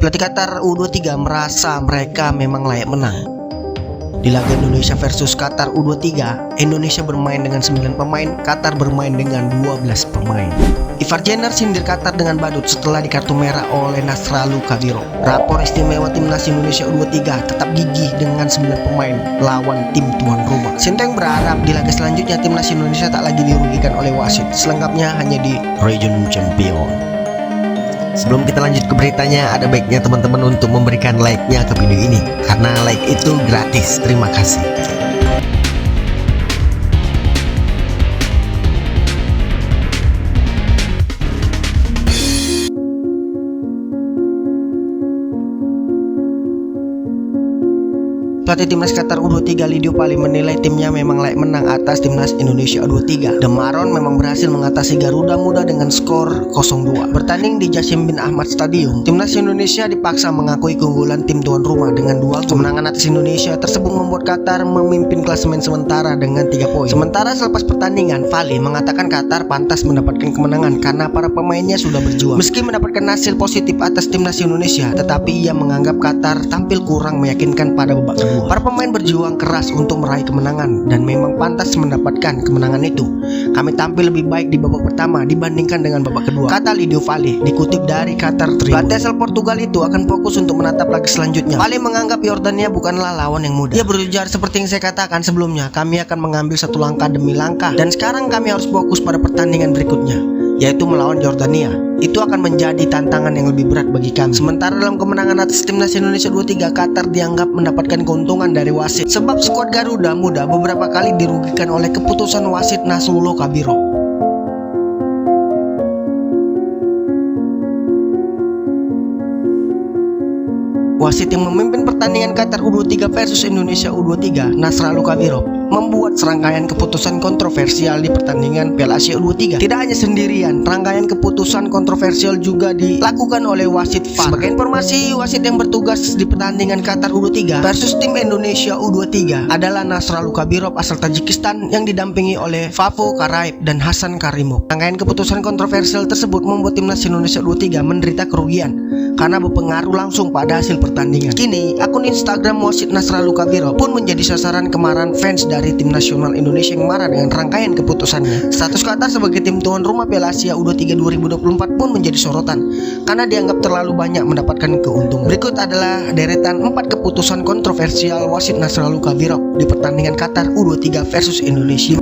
Pelatih Qatar U23 merasa mereka memang layak menang. Di laga Indonesia versus Qatar U23, Indonesia bermain dengan 9 pemain, Qatar bermain dengan 12 pemain. Ivar Jenner sindir Qatar dengan badut setelah di kartu merah oleh Nasrallu Kabirov. Rapor istimewa timnas Indonesia U23 tetap gigih dengan 9 pemain lawan tim tuan rumah. Sinteyong berharap di laga selanjutnya timnas Indonesia tak lagi dirugikan oleh wasit. Selengkapnya hanya di Region Champion. Sebelum kita lanjut ke beritanya, ada baiknya teman-teman untuk memberikan like-nya ke video ini, karena like itu gratis. Terima kasih. Pelatih timnas Qatar U23 Lidio Pali menilai timnya memang layak menang atas timnas Indonesia U23. The Maroon memang berhasil mengatasi Garuda Muda dengan skor 0-2. Bertanding di Jasim bin Ahmad Stadium, timnas Indonesia dipaksa mengakui keunggulan tim tuan rumah dengan 2 gol. Kemenangan atas Indonesia tersebut membuat Qatar memimpin klasemen sementara dengan 3 poin. Sementara selepas pertandingan, Pali mengatakan Qatar pantas mendapatkan kemenangan karena para pemainnya sudah berjuang. Meski mendapatkan hasil positif atas timnas Indonesia, tetapi ia menganggap Qatar tampil kurang meyakinkan pada babak kedua. Para pemain berjuang keras untuk meraih kemenangan dan memang pantas mendapatkan kemenangan itu. Kami tampil lebih baik di babak pertama dibandingkan dengan babak kedua, kata Lidio Pali dikutip dari Qatar Tribune. Pelatih asal Portugal itu akan fokus untuk menatap laga selanjutnya. Pali menganggap Yordania bukanlah lawan yang mudah. Dia berujar seperti yang saya katakan sebelumnya, kami akan mengambil satu langkah demi langkah dan sekarang kami harus fokus pada pertandingan berikutnya, yaitu melawan Yordania. Itu akan menjadi tantangan yang lebih berat bagi kami. Sementara dalam kemenangan atas timnas Indonesia 23, Qatar dianggap mendapatkan keuntungan dari wasit, sebab skuad Garuda Muda beberapa kali dirugikan oleh keputusan wasit Nasrallu Kabirov. Wasit yang memimpin pertandingan Qatar U23 versus Indonesia U23, Nasrallu Kabirov, membuat serangkaian keputusan kontroversial di pertandingan Piala Asia U23. Tidak hanya sendirian, rangkaian keputusan kontroversial juga dilakukan oleh wasit VAR. Sebagai informasi, wasit yang bertugas di pertandingan Qatar U23 versus tim Indonesia U23 adalah Nasrallu Kabirov asal Tajikistan yang didampingi oleh Vavo Karaib dan Hasan Karimov. Rangkaian keputusan kontroversial tersebut membuat timnas Indonesia U23 menderita kerugian karena berpengaruh langsung pada hasil pertandingan. Kini, akun Instagram wasit Nasrallu Kabirov pun menjadi sasaran kemarahan fans dari tim nasional Indonesia yang marah dengan rangkaian keputusannya. Status Qatar sebagai tim tuan rumah Piala Asia U23 2024 pun menjadi sorotan karena dianggap terlalu banyak mendapatkan keuntungan. Berikut adalah deretan 4 keputusan kontroversial wasit Nasrallu Kabirov di pertandingan Qatar U23 versus Indonesia.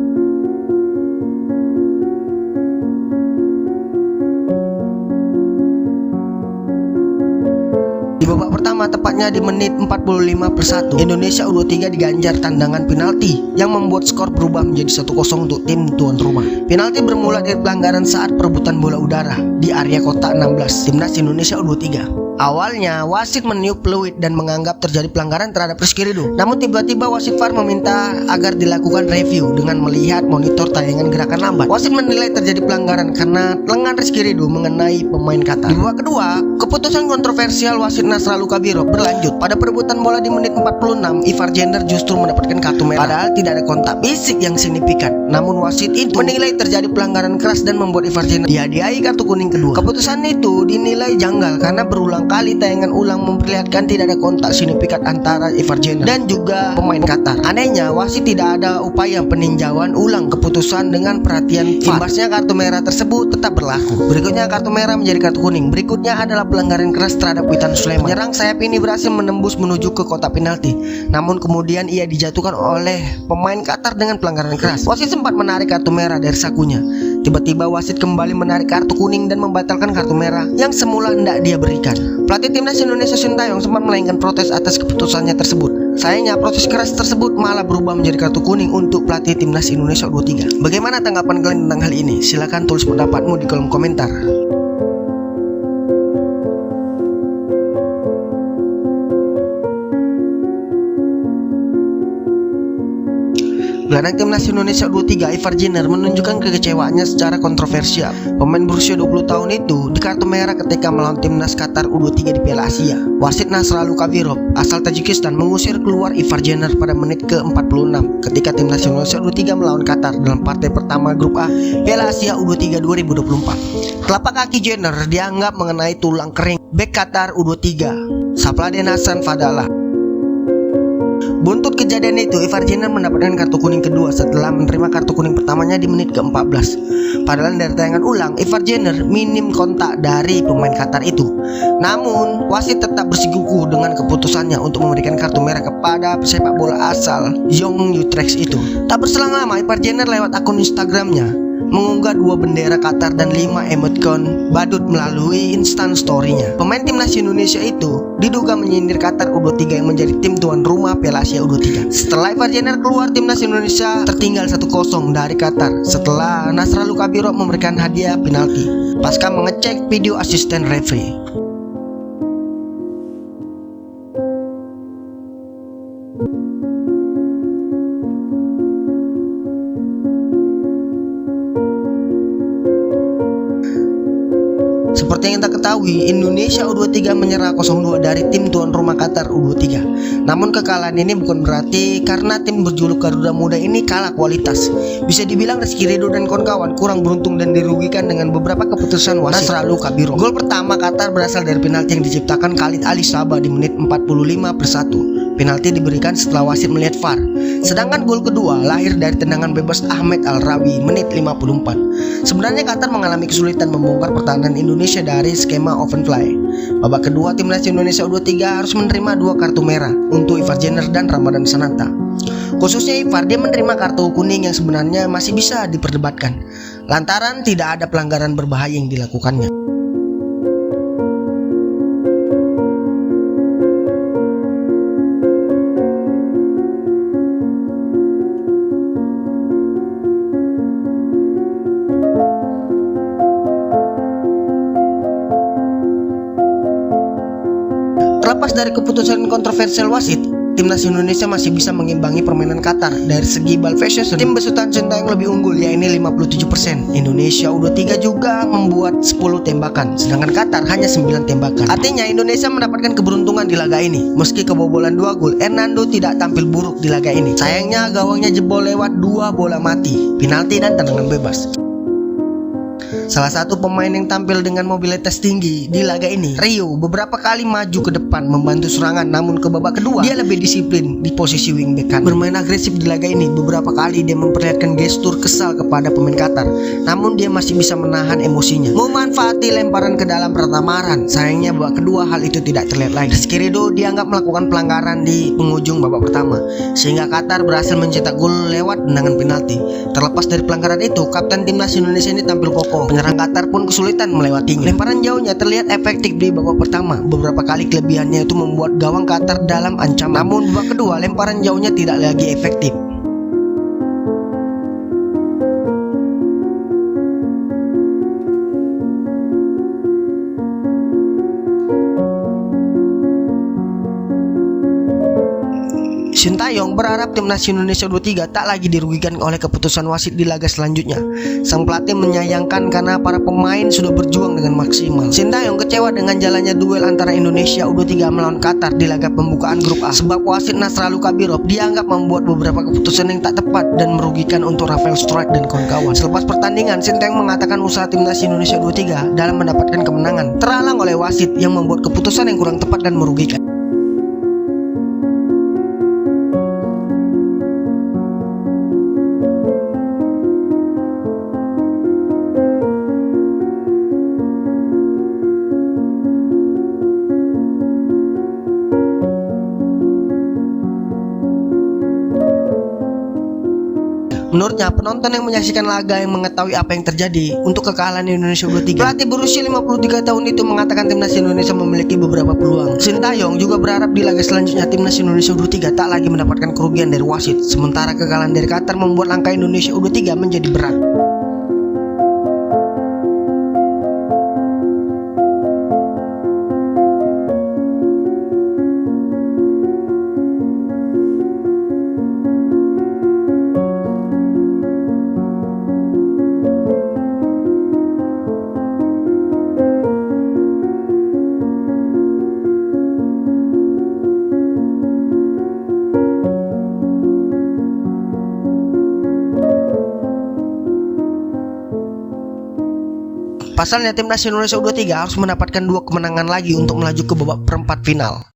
Di babak pertama, tepatnya di menit 45+1, Indonesia U23 diganjar tendangan penalti yang membuat skor berubah menjadi 1-0 untuk tim tuan rumah. Penalti bermula dari pelanggaran saat perebutan bola udara di area kotak 16 timnas Indonesia U23. Awalnya wasit meniup peluit dan menganggap terjadi pelanggaran terhadap Rizky Ridho. Namun tiba-tiba wasit VAR meminta agar dilakukan review dengan melihat monitor tayangan gerakan lambat. Wasit menilai terjadi pelanggaran karena lengan Rizky Ridho mengenai pemain Qatar. Di babak kedua, keputusan kontroversial wasit Nasrallu Kabirov berlanjut. Pada perebutan bola di menit 46, Ivar Jenner justru mendapatkan kartu merah. Padahal tidak ada kontak fisik yang signifikan. Namun wasit itu menilai terjadi pelanggaran keras dan membuat Ivar Jenner dihadiahi kartu kuning kedua. Keputusan itu dinilai janggal karena berulang kali tayangan ulang memperlihatkan tidak ada kontak signifikan antara Ivar Jenner dan juga pemain Qatar. Anehnya, wasit tidak ada upaya peninjauan ulang keputusan dengan perhatian VAR. Imbasnya kartu merah tersebut tetap berlaku. Berikutnya kartu merah menjadi kartu kuning. Berikutnya adalah pelanggaran keras terhadap Witan Sulaiman. Penyerang sayap ini berhasil menembus menuju ke kotak penalti. Namun kemudian ia dijatuhkan oleh pemain Qatar dengan pelanggaran keras. Wasit sempat menarik kartu merah dari sakunya. Tiba-tiba wasit kembali menarik kartu kuning dan membatalkan kartu merah yang semula hendak dia berikan. Pelatih timnas Indonesia Sinteyong sempat melayangkan protes atas keputusannya tersebut. Sayangnya proses keras tersebut malah berubah menjadi kartu kuning untuk pelatih timnas Indonesia U23. Bagaimana tanggapan kalian tentang hal ini? Silahkan tulis pendapatmu di kolom komentar. Gelandang timnas Indonesia U23 Ivar Jenner menunjukkan kekecewaannya secara kontroversial. Pemain berusia 20 tahun itu di kartu merah ketika melawan timnas Qatar U23 di Piala Asia. Wasit Nasrallu Kabirov asal Tajikistan mengusir keluar Ivar Jenner pada menit ke-46 ketika timnas Indonesia U23 melawan Qatar dalam partai pertama grup A Piala Asia U23 2024. Telapak kaki Jenner dianggap mengenai tulang kering bek Qatar U23 Sapladen Hasan Fadallah. Buntut kejadian itu, Ivar Jenner mendapatkan kartu kuning kedua setelah menerima kartu kuning pertamanya di menit ke-14. Padahal dari tayangan ulang, Ivar Jenner minim kontak dari pemain Qatar itu. Namun, wasit tetap bersikukuh dengan keputusannya untuk memberikan kartu merah kepada pesepak bola asal Young Utrecht itu. Tak berselang lama, Ivar Jenner lewat akun Instagramnya mengunggah 2 bendera Qatar dan 5 emoticon badut melalui instan story-nya. Pemain timnas Indonesia itu diduga menyindir Qatar U23 yang menjadi tim tuan rumah Piala Asia U23. Setelah Ivar Jenner keluar, timnas Indonesia tertinggal 1-0 dari Qatar setelah Nasrallu Kabirov memberikan hadiah penalti pasca mengecek video asisten referee. Seperti yang kita ketahui, Indonesia U23 menyerah 0-2 dari tim tuan rumah Qatar U23. Namun kekalahan ini bukan berarti karena tim berjuluk Garuda Muda ini kalah kualitas. Bisa dibilang Rizky Ridho dan kawan-kawan kurang beruntung dan dirugikan dengan beberapa keputusan wasit Nasrallu Kabirov. Gol pertama Qatar berasal dari penalti yang diciptakan Khalid Ali Sabah di menit 45+1. Penalti diberikan setelah wasit melihat VAR. Sedangkan gol kedua lahir dari tendangan bebas Ahmed Al-Rawi menit 54. Sebenarnya Qatar mengalami kesulitan membongkar pertahanan Indonesia dari skema open fly. Babak kedua, timnas Indonesia U23 harus menerima 2 kartu merah untuk Ivar Jenner dan Ramadan Sananta. Khususnya Ivar, dia menerima kartu kuning yang sebenarnya masih bisa diperdebatkan lantaran tidak ada pelanggaran berbahaya yang dilakukannya. Terlepas dari keputusan kontroversial wasit, timnas Indonesia masih bisa mengimbangi permainan Qatar. Dari segi ball possession, tim besutan Sintayong lebih unggul, yaitu 57%. Indonesia U23 juga membuat 10 tembakan, sedangkan Qatar hanya 9 tembakan. Artinya Indonesia mendapatkan keberuntungan di laga ini. Meski kebobolan 2 gol, Hernando tidak tampil buruk di laga ini. Sayangnya gawangnya jebol lewat 2 bola mati, penalti dan tendangan bebas. Salah satu pemain yang tampil dengan mobilitas tinggi di laga ini, Rio, beberapa kali maju ke depan membantu serangan, namun ke babak kedua dia lebih disiplin di posisi wingback kanan. Bermain agresif di laga ini, beberapa kali dia memperlihatkan gestur kesal kepada pemain Qatar, namun dia masih bisa menahan emosinya, memanfaati lemparan ke dalam pertamaran. Sayangnya babak kedua hal itu tidak terlihat lagi. Rizky Ridho dianggap melakukan pelanggaran di penghujung babak pertama, sehingga Qatar berhasil mencetak gol lewat tendangan penalti. Terlepas dari pelanggaran itu, kapten timnas Indonesia ini tampil kokoh. Penyerang Qatar pun kesulitan melewatinya. Lemparan jauhnya terlihat efektif di babak pertama. Beberapa kali kelebihannya itu membuat gawang Qatar dalam ancaman. Namun babak kedua lemparan jauhnya tidak lagi efektif. Sintayong berharap timnas Indonesia U23 tak lagi dirugikan oleh keputusan wasit di laga selanjutnya. Sang pelatih menyayangkan karena para pemain sudah berjuang dengan maksimal. Sintayong kecewa dengan jalannya duel antara Indonesia U23 melawan Qatar di laga pembukaan grup A, sebab wasit Nasrallu Kabirov dianggap membuat beberapa keputusan yang tak tepat dan merugikan untuk Rafael Struijk dan kawan-kawan. Selepas pertandingan, Sintayong mengatakan usaha timnas Indonesia U23 dalam mendapatkan kemenangan terhalang oleh wasit yang membuat keputusan yang kurang tepat dan merugikan. Menurutnya, penonton yang menyaksikan laga yang mengetahui apa yang terjadi untuk kekalahan Indonesia U23. Pelatih berusia 53 tahun itu mengatakan timnas Indonesia memiliki beberapa peluang. Sintayong juga berharap di laga selanjutnya timnas Indonesia U23 tak lagi mendapatkan kerugian dari wasit. Sementara kekalahan dari Qatar membuat langkah Indonesia U23 menjadi berat. Pasalnya timnas Indonesia U23 harus mendapatkan 2 kemenangan lagi untuk melaju ke babak perempat final.